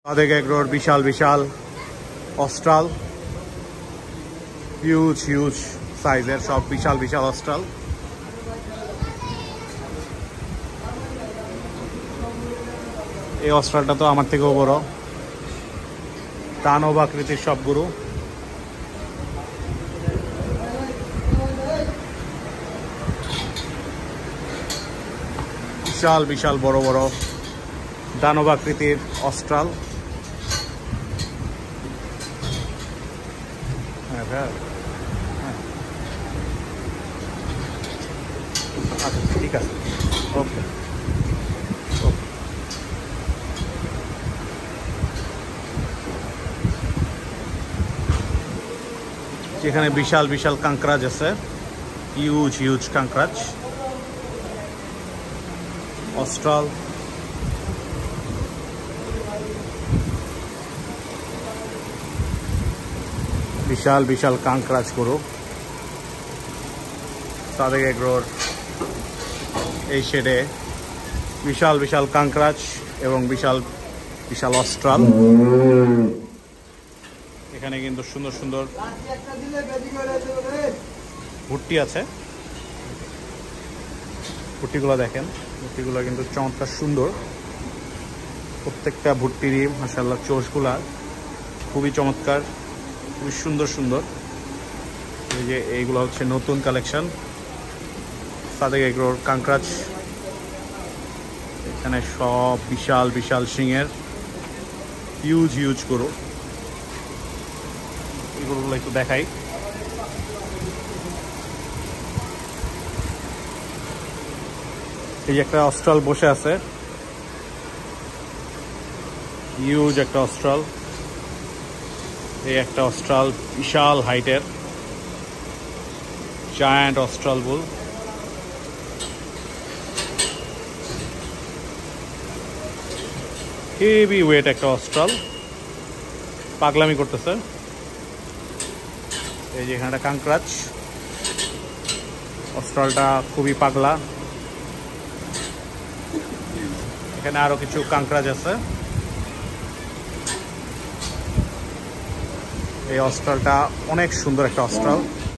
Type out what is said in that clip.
সাদেক এগ্রোর বিশাল বিশাল Austral, huge huge সাইজের সব বিশাল বিশাল Austral. এই অস্ট্রালটা তো আমার থেকেও বড়, দানব আকৃতির সব গরু। বিশাল বিশাল বড় বড় দানব আকৃতির অস্ট্রাল। আচ্ছা ঠিক আছে, ওকে। যেখানে বিশাল বিশাল কাঙ্করাজ আছে, হিউজ হিউজ কাঙ্করাজ, অস্ট্রাল। বিশাল বিশাল কাঙ্করাজ গরু সাদেক এগ্রোর এই শেডে। বিশাল বিশাল কাঙ্করাজ এবং বিশাল বিশাল অস্ট্রাল। এখানে কিন্তু সুন্দর সুন্দর ভুট্টি আছে, ভুট্টিগুলো দেখেন, ভুট্টিগুলো কিন্তু চমৎকার সুন্দর। প্রত্যেকটা ভুট্টিরই মাশাআল্লাহ চোষগুলা খুবই চমৎকার, খুবই সুন্দর সুন্দর। এই যে এইগুলো হচ্ছে নতুন কালেকশন সাদেক এগ্রোর কাঙ্করাজ। এখানে সব বিশাল বিশাল শিংয়ের হিউজ হিউজ গরু। এই গরুগুলো একটু দেখাই। এই যে একটা অস্ট্রাল বসে আছে, হিউজ একটা অস্ট্রাল। এই একটা অস্ট্রাল বিশাল হাইটের, জায়ান্ট অস্ট্রাল বুল। হেভি ওয়েট একটা অস্ট্রাল, পাগলামি করতেছে। এই যে এখানে কাঙ্করাজ, অস্ট্রালটা খুবই পাগলা। এখানে আরো কিছু কাঙ্করাজ আছে। এই অস্ট্রালটা অনেক সুন্দর একটা অস্ট্রাল।